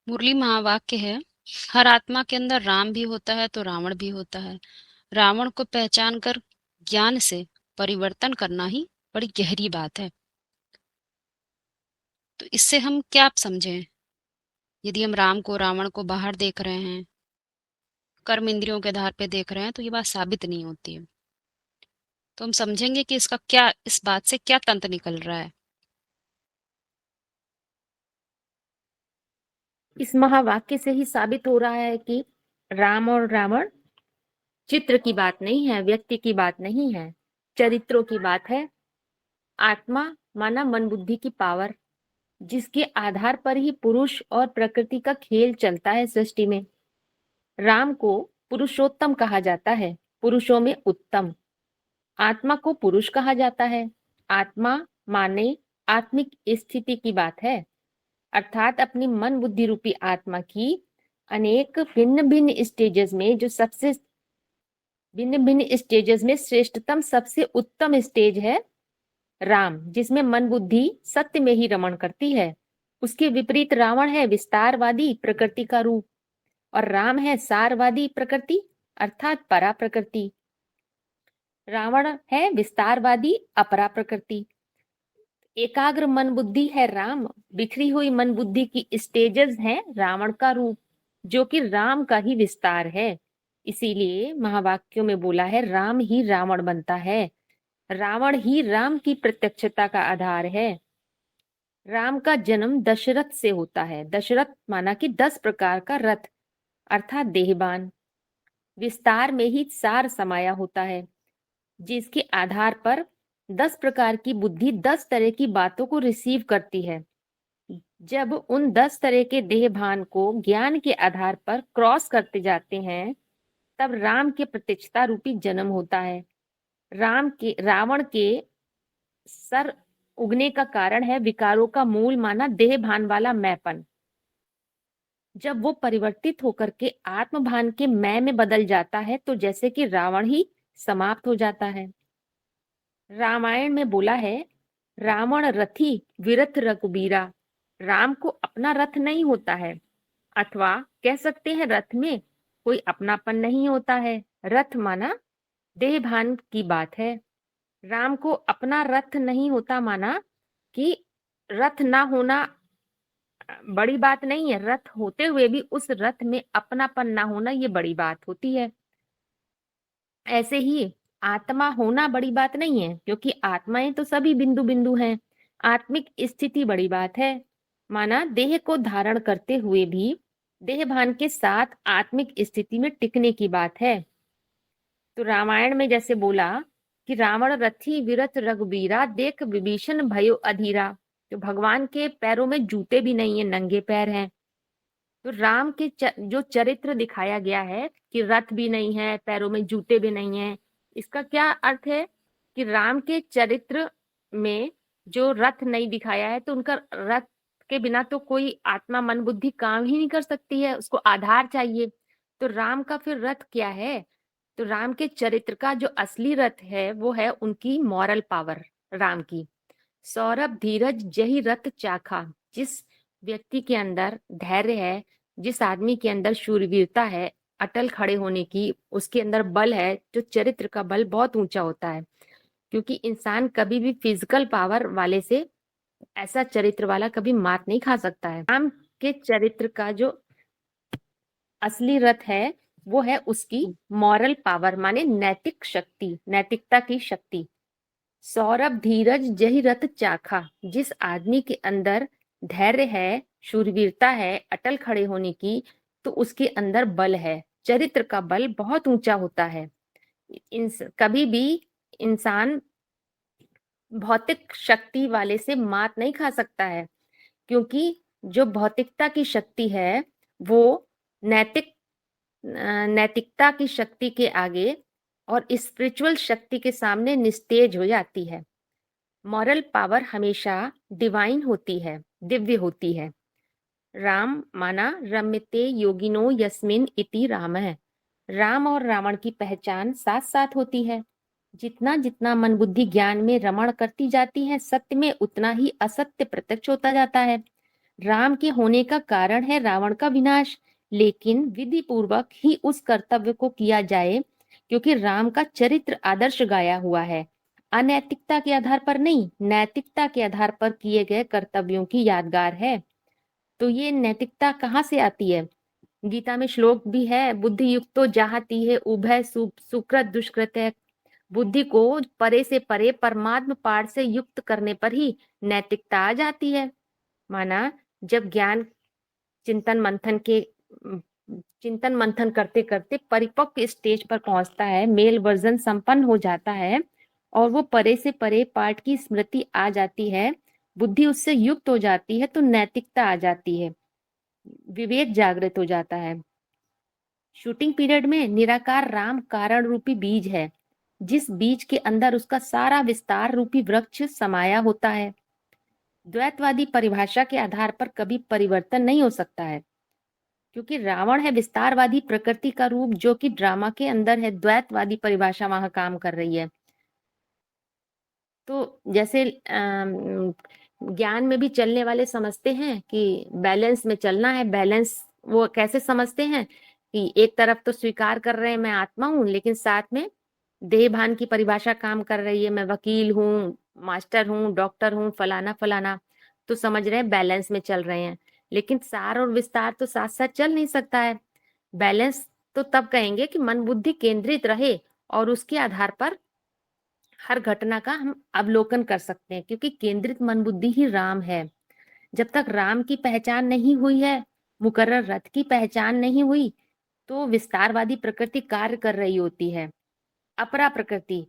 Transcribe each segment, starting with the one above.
मुरली महावाक्य है, हर आत्मा के अंदर राम भी होता है तो रावण भी होता है। रावण को पहचान कर ज्ञान से परिवर्तन करना ही बड़ी गहरी बात है। तो इससे हम क्या समझें? यदि हम राम को रावण को बाहर देख रहे हैं, कर्म इंद्रियों के आधार पे देख रहे हैं, तो ये बात साबित नहीं होती है। तो हम समझेंगे कि इसका क्या, इस बात से क्या तंत्र निकल रहा है। इस महावाक्य से ही साबित हो रहा है कि राम और रावण चित्र की बात नहीं है, व्यक्ति की बात नहीं है, चरित्रों की बात है। आत्मा माना मन बुद्धि की पावर, जिसके आधार पर ही पुरुष और प्रकृति का खेल चलता है सृष्टि में। राम को पुरुषोत्तम कहा जाता है, पुरुषों में उत्तम। आत्मा को पुरुष कहा जाता है। आत्मा माने आत्मिक स्थिति की बात है, अर्थात अपनी मन बुद्धि रूपी आत्मा की अनेक भिन्न भिन्न स्टेजेस में, जो सबसे भिन्न भिन्न स्टेजेस में श्रेष्ठतम सबसे उत्तम स्टेज है राम, जिसमें मन बुद्धि सत्य में ही रमण करती है। उसके विपरीत रावण है विस्तारवादी प्रकृति का रूप, और राम है सारवादी प्रकृति अर्थात परा प्रकृति। रावण है विस्तारवादी अपरा प्रकृति। एकाग्र मन बुद्धि है राम, बिखरी हुई मन बुद्धि की स्टेजेस हैं रावण का रूप, जो कि राम का ही विस्तार है। इसीलिए महावाक्यों में बोला है राम ही रावण बनता है, रावण ही राम की प्रत्यक्षता का आधार है। राम का जन्म दशरथ से होता है। दशरथ माना कि 10 प्रकार का रथ अर्थात देहबान, विस्तार में ही सार समाया होता है, जिसके आधार पर 10 प्रकार की बुद्धि 10 तरह की बातों को रिसीव करती है। जब उन 10 तरह के देह भान को ज्ञान के आधार पर क्रॉस करते जाते हैं, तब राम के प्रत्यक्षता रूपी जन्म होता है। रावण के सर उगने का कारण है विकारों का मूल माना देह भान वाला मैंपन। जब वो परिवर्तित होकर के आत्म भान के मैं में बदल जाता है, तो जैसे कि रावण ही समाप्त हो जाता है। रामायण में बोला है, रावण रथी विरथ रघुबीरा। राम को अपना रथ नहीं होता है, अथवा कह सकते हैं रथ में कोई अपनापन नहीं होता है। रथ माना देह भान की बात है। राम को अपना रथ नहीं होता माना कि रथ ना होना बड़ी बात नहीं है, रथ होते हुए भी उस रथ में अपनापन ना होना ये बड़ी बात होती है। ऐसे ही आत्मा होना बड़ी बात नहीं है, क्योंकि आत्माएं तो सभी बिंदु बिंदु हैं। आत्मिक स्थिति बड़ी बात है, माना देह को धारण करते हुए भी देह भान के साथ आत्मिक स्थिति में टिकने की बात है। तो रामायण में जैसे बोला कि रावण रथी विरथ रघुबीरा, देख विभीषण भयो अधीरा। तो भगवान के पैरों में जूते भी नहीं है, नंगे पैर हैं। तो राम के जो चरित्र दिखाया गया है कि रथ भी नहीं है, पैरों में जूते भी नहीं है, इसका क्या अर्थ है कि राम के चरित्र में जो रथ नहीं दिखाया है, तो उनका रथ के बिना तो कोई आत्मा मन बुद्धि काम ही नहीं कर सकती है, उसको आधार चाहिए। तो राम का फिर रथ क्या है? तो राम के चरित्र का जो असली रथ है वो है उनकी मॉरल पावर, राम की। सौरभ धीरज जही रथ चाखा। जिस व्यक्ति के अंदर धैर्य है, जिस आदमी के अंदर शूरवीरता है, अटल खड़े होने की, उसके अंदर बल है, जो चरित्र का बल बहुत ऊंचा होता है। क्योंकि इंसान कभी भी फिजिकल पावर वाले से, ऐसा चरित्र वाला कभी मात नहीं खा सकता है। राम के चरित्र का जो असली रथ है वो है उसकी मॉरल पावर, माने नैतिक शक्ति, नैतिकता की शक्ति। सौरभ धीरज जही रथ चाखा। जिस आदमी के अंदर धैर्य है, शूरवीरता है, अटल खड़े होने की, तो उसके अंदर बल है, चरित्र का बल बहुत ऊंचा होता है। कभी भी इंसान भौतिक शक्ति वाले से मात नहीं खा सकता है, क्योंकि जो भौतिकता की शक्ति है वो नैतिकता की शक्ति के आगे और स्पिरिचुअल शक्ति के सामने निस्तेज हो जाती है। मॉरल पावर हमेशा डिवाइन होती है, दिव्य होती है। राम माना रम्यते योगिनो यस्मिन इति राम है। राम और रावण की पहचान साथ साथ होती है। जितना जितना मन बुद्धि ज्ञान में रमण करती जाती है, सत्य में उतना ही असत्य प्रत्यक्ष होता जाता है। राम के होने का कारण है रावण का विनाश, लेकिन विधि पूर्वक ही उस कर्तव्य को किया जाए, क्योंकि राम का चरित्र आदर्श गाया हुआ है। अनैतिकता के आधार पर नहीं, नैतिकता के आधार पर किए गए कर्तव्यों की यादगार है। तो ये नैतिकता कहाँ से आती है? गीता में श्लोक भी है, बुद्धि युक्तो जहाती है उभय सुकृत दुष्कृत है। बुद्धि को परे से परे परमात्म पार से युक्त करने पर ही नैतिकता आ जाती है। माना जब ज्ञान चिंतन मंथन के चिंतन मंथन करते करते परिपक्व स्टेज पर पहुंचता है, मेल वर्जन संपन्न हो जाता है और वो परे से परे पाठ की स्मृति आ जाती है, बुद्धि उससे युक्त हो जाती है, तो नैतिकता आ जाती है, विवेक जागृत हो जाता है। शूटिंग पीरियड में निराकार राम कारण रूपी बीज है, जिस बीज के अंदर उसका सारा विस्तार रूपी वृक्ष समाया होता है। द्वैतवादी परिभाषा के आधार पर कभी परिवर्तन नहीं हो सकता है, क्योंकि रावण है विस्तारवादी प्रकृति का रूप जो कि ड्रामा के अंदर है। द्वैतवादी परिभाषा वहां काम कर रही है। तो जैसे ज्ञान में भी चलने वाले समझते हैं कि बैलेंस में चलना है। बैलेंस वो कैसे समझते हैं कि एक तरफ तो स्वीकार कर रहे हैं मैं आत्मा हूं, लेकिन साथ में देह भान की परिभाषा काम कर रही है, मैं वकील हूँ, मास्टर हूँ, डॉक्टर हूँ, फलाना फलाना, तो समझ रहे हैं बैलेंस में चल रहे हैं। लेकिन सार और विस्तार तो साथ साथ चल नहीं सकता है। बैलेंस तो तब कहेंगे कि मन बुद्धि केंद्रित रहे और उसके आधार पर हर घटना का हम अवलोकन कर सकते हैं, क्योंकि केंद्रित मन बुद्धि ही राम है। जब तक राम की पहचान नहीं हुई है, मुकर्रर रथ की पहचान नहीं हुई, तो विस्तारवादी प्रकृति कार्य कर रही होती है। अपरा प्रकृति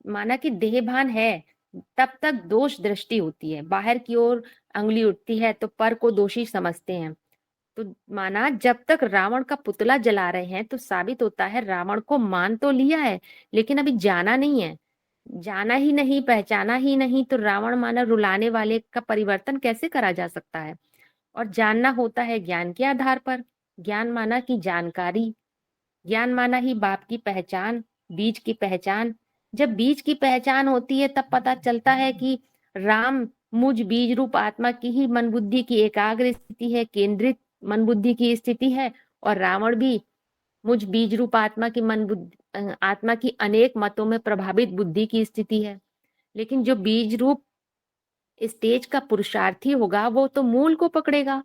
माना कि देहभान है, तब तक दोष दृष्टि होती है, बाहर की ओर अंगुली उठती है तो पर को दोषी समझते हैं। तो माना जब तक रावण का पुतला जला रहे हैं तो साबित होता है रावण को मान तो लिया है, लेकिन अभी जाना नहीं है। जाना ही नहीं, पहचाना ही नहीं, तो रावण माना रुलाने वाले का परिवर्तन कैसे करा जा सकता है? और जानना होता है ज्ञान के आधार पर। ज्ञान माना कि जानकारी, ज्ञान माना ही बाप की पहचान, बीज की पहचान। जब बीज की पहचान होती है तब पता चलता है कि राम मुझ बीज रूप आत्मा की ही मन बुद्धि की एकाग्र स्थिति है, केंद्रित मन बुद्धि की स्थिति है, और रावण भी मुझ बीज रूप आत्मा की आत्मा की अनेक मतों में प्रभावित बुद्धि की स्थिति है। लेकिन जो बीज रूप स्टेज का पुरुषार्थी होगा वो तो मूल को पकड़ेगा,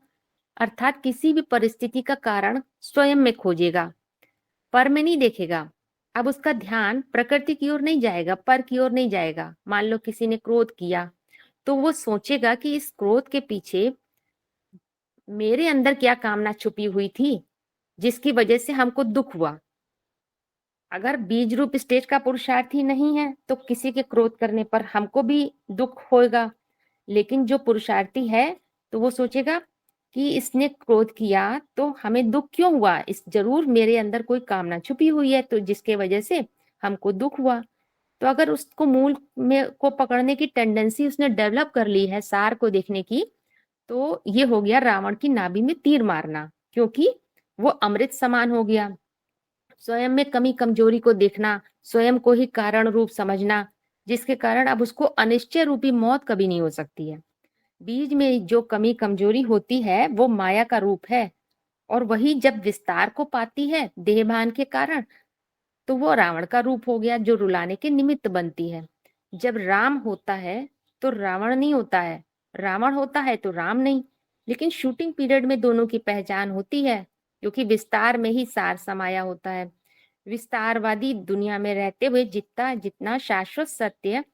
अर्थात किसी भी परिस्थिति का कारण स्वयं में खोजेगा, पर में नहीं देखेगा। अब उसका ध्यान प्रकृति की ओर नहीं जाएगा, पर की ओर नहीं जाएगा। मान लो किसी ने क्रोध किया तो वो सोचेगा कि इस क्रोध के पीछे मेरे अंदर क्या कामना छुपी हुई थी जिसकी वजह से हमको दुख हुआ। अगर बीज रूप स्टेज का पुरुषार्थी नहीं है तो किसी के क्रोध करने पर हमको भी दुख होगा। लेकिन जो पुरुषार्थी है तो वो सोचेगा कि इसने क्रोध किया तो हमें दुख क्यों हुआ, इस जरूर मेरे अंदर कोई कामना छुपी हुई है तो जिसके वजह से हमको दुख हुआ। तो अगर उसको मूल में को पकड़ने की टेंडेंसी उसने डेवलप कर ली है, सार को देखने की, तो ये हो गया रावण की नाभि में तीर मारना, क्योंकि वो अमृत समान हो गया। स्वयं में कमी कमजोरी को देखना, स्वयं को ही कारण रूप समझना, जिसके कारण अब उसको अनिश्चय रूपी मौत कभी नहीं हो सकती है। बीज में जो कमी कमजोरी होती है वो माया का रूप है, और वही जब विस्तार को पाती है देहभान के कारण, तो वो रावण का रूप हो गया जो रुलाने के निमित्त बनती है। जब राम होता है तो रावण नहीं होता है, रावण होता है तो राम नहीं। लेकिन शूटिंग पीरियड में दोनों की पहचान होती है, क्योंकि विस्तार में ही सार समाया होता है। विस्तारवादी दुनिया में रहते हुए जितना जितना शाश्वत सत्य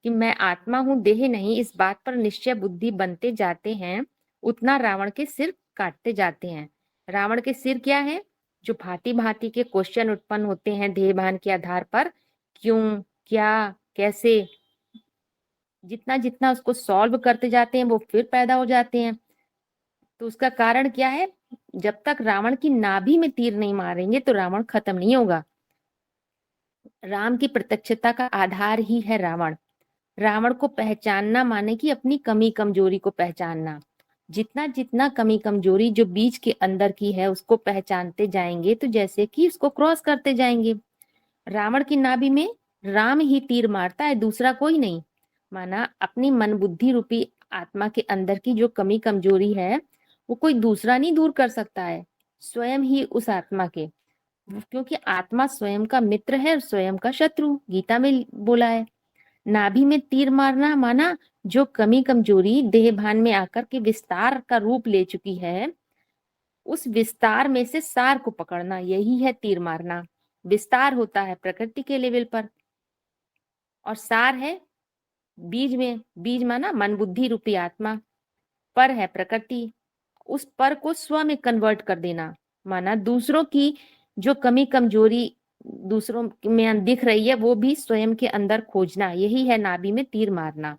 कि मैं आत्मा हूं, देह नहीं, इस बात पर निश्चय बुद्धि बनते जाते हैं, उतना रावण के सिर काटते जाते हैं। रावण के सिर क्या है? जो भांति भांति के क्वेश्चन उत्पन्न होते हैं देहभान के आधार पर, क्यों, क्या, कैसे, जितना जितना उसको सॉल्व करते जाते हैं वो फिर पैदा हो जाते हैं। तो उसका कारण क्या है? जब तक रावण की नाभि में तीर नहीं मारेंगे तो रावण खत्म नहीं होगा। राम की प्रत्यक्षता का आधार ही है रावण। रावण को पहचानना माने कि अपनी कमी कमजोरी को पहचानना। जितना जितना कमी कमजोरी जो बीज के अंदर की है उसको पहचानते जाएंगे तो जैसे कि उसको क्रॉस करते जाएंगे। रावण की नाभि में राम ही तीर मारता है, दूसरा कोई नहीं। माना अपनी मन बुद्धि रूपी आत्मा के अंदर की जो कमी कमजोरी है वो कोई दूसरा नहीं दूर कर सकता है, स्वयं ही उस आत्मा के, क्योंकि आत्मा स्वयं का मित्र है और स्वयं का शत्रु, गीता में बोला है। नाभि में तीर मारना माना जो कमी कमजोरी देह भान में आकर के विस्तार का रूप ले चुकी है, उस विस्तार में से सार को पकड़ना, यही है तीर मारना। विस्तार होता है प्रकृति के लेवल पर और सार है बीज में, बीज माना मन बुद्धि रूपी आत्मा, पर है प्रकृति, उस पर को स्व में कन्वर्ट कर देना, माना दूसरों की जो कमी कमजोरी दूसरों में दिख रही है वो भी स्वयं के अंदर खोजना, यही है नाभि में तीर मारना।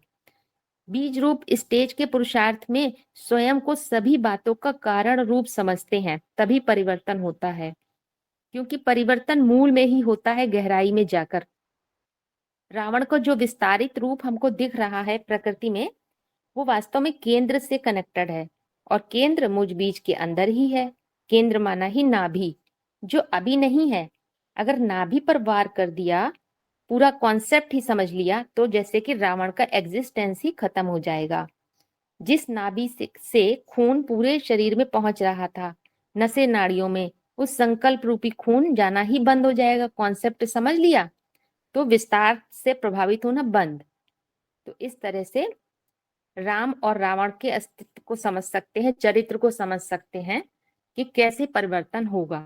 बीज रूप स्टेज के पुरुषार्थ में स्वयं को सभी बातों का कारण रूप समझते हैं, तभी परिवर्तन होता है, क्योंकि परिवर्तन मूल में ही होता है, गहराई में जाकर। रावण को जो विस्तारित रूप हमको दिख रहा है प्रकृति में, वो वास्तव में केंद्र से कनेक्टेड है, और केंद्र मुझ बीज के अंदर ही है। केंद्र माना ही नाभि, जो अभी नहीं है। अगर नाभि पर वार कर दिया, पूरा कॉन्सेप्ट ही समझ लिया, तो जैसे कि रावण का एग्जिस्टेंस ही खत्म हो जाएगा। जिस नाभि से खून पूरे शरीर में पहुंच रहा था, नसें नाड़ियों में, उस संकल्प रूपी खून जाना ही बंद हो जाएगा। कॉन्सेप्ट समझ लिया तो विस्तार से प्रभावित होना बंद। तो इस तरह से राम और रावण के अस्तित्व को समझ सकते हैं, चरित्र को समझ सकते हैं कि कैसे परिवर्तन होगा।